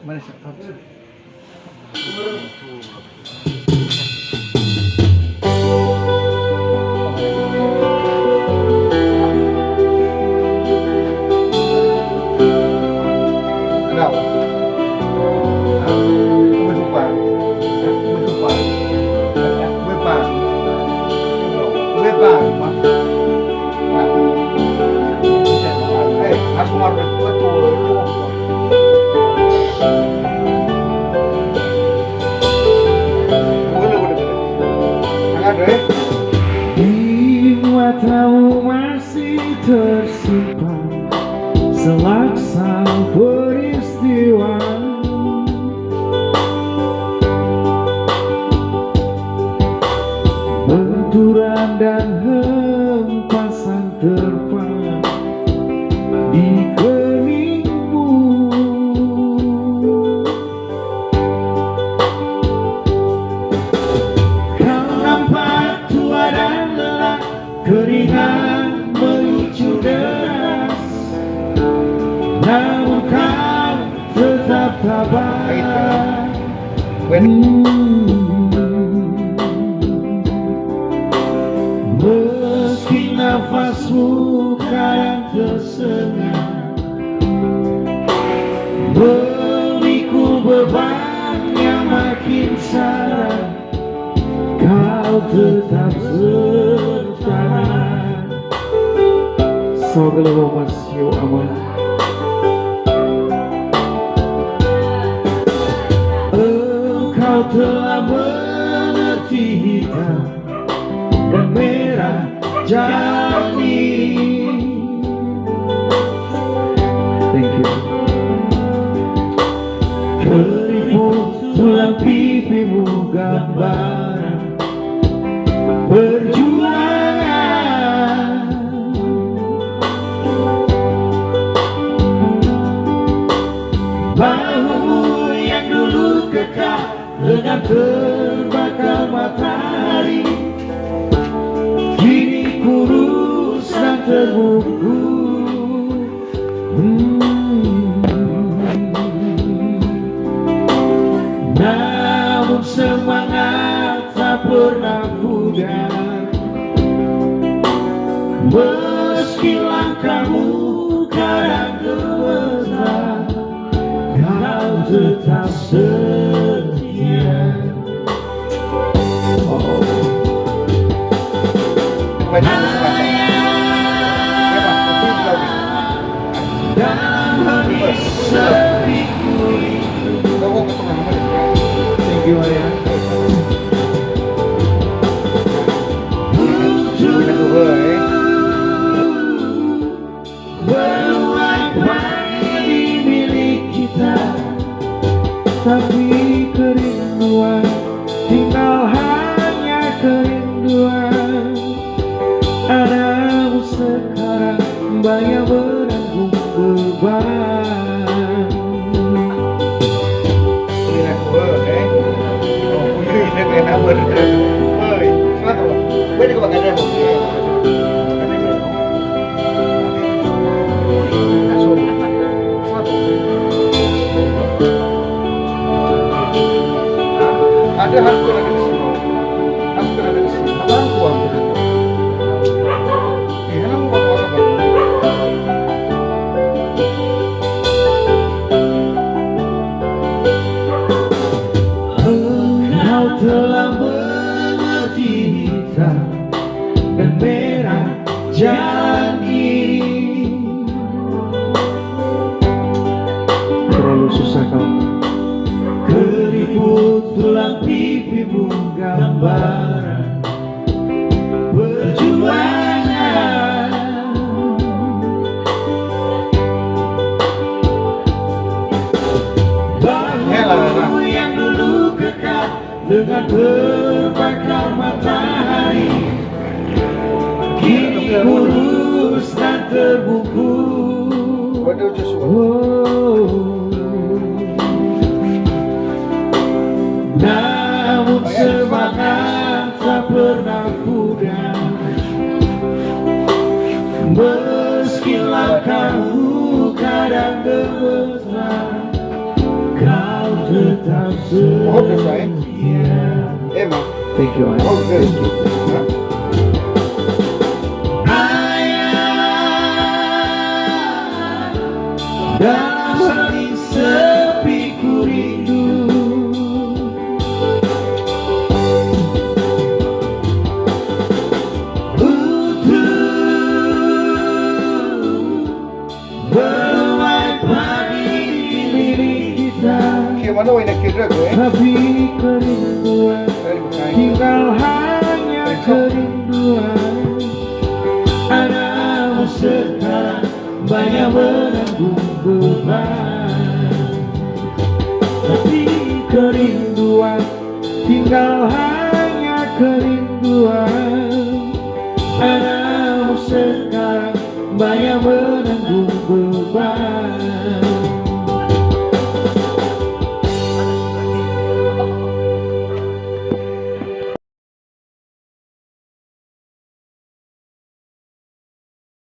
Mana sih? Kenapa? Bersumpah. Bersumpah. Berpang. Berpang. Harus mengarut betul. Di matamu masih tersimpan selaksa peristiwa, benturan dan hempasan terpang di keningmu. Kau nampak tua dan lelah, keringat memicu deras, namun kau tetap tabah. Meski nafasmu kadang tersengat, memikul beban yang makin syarat, kau tetap bertahan. Sogle mas yo aman. Engkau telah mengerti hitam dan merah jernih. Thank you. Keriput tulang pipimu gambaran perjuangan. Bahumu yang dulu kekal dengan terbakar matahari, kini kurus dan terbungkus. Namun semangat tak pernah pudar, meski langkahmu kadang gemetar, kau tetap setia. Dalam hati sepiku itu. Thank you Maria. Berulang-ulang milik kita, tapi kerinduan tinggal hanya kerinduan. Adamu sekarang banyak menanggung beban. Ada harus berada di sini. Harus berada di sini. Abang kuang berada. Kenapa mau apa? Engkau telah mengerti hitam dan merah jalan ini. Terlalu susah kau. Keriput tulang pipimu gambaran perjuangan. Bahumu yang dulu kekal dengan terbakar matahari, kini kurus dan terbungkus. Namun semangat tak pernah pudar, meski langkahmu kadang gemetar, hope that's right. setia. Emma. Thank you, Mas. Oh, good. Thank you. Huh? Ayah, dalam hati sepiku rindu, bermain pagi milik kita. Gimana wina kira gue? Tapi kerinduan Very good. tinggal hanya kerinduan. Anakmu sekarang banyak menanggung beban, tapi kerinduan tinggal hanya kerinduan. Anakmu sekarang banyak menanggung beban.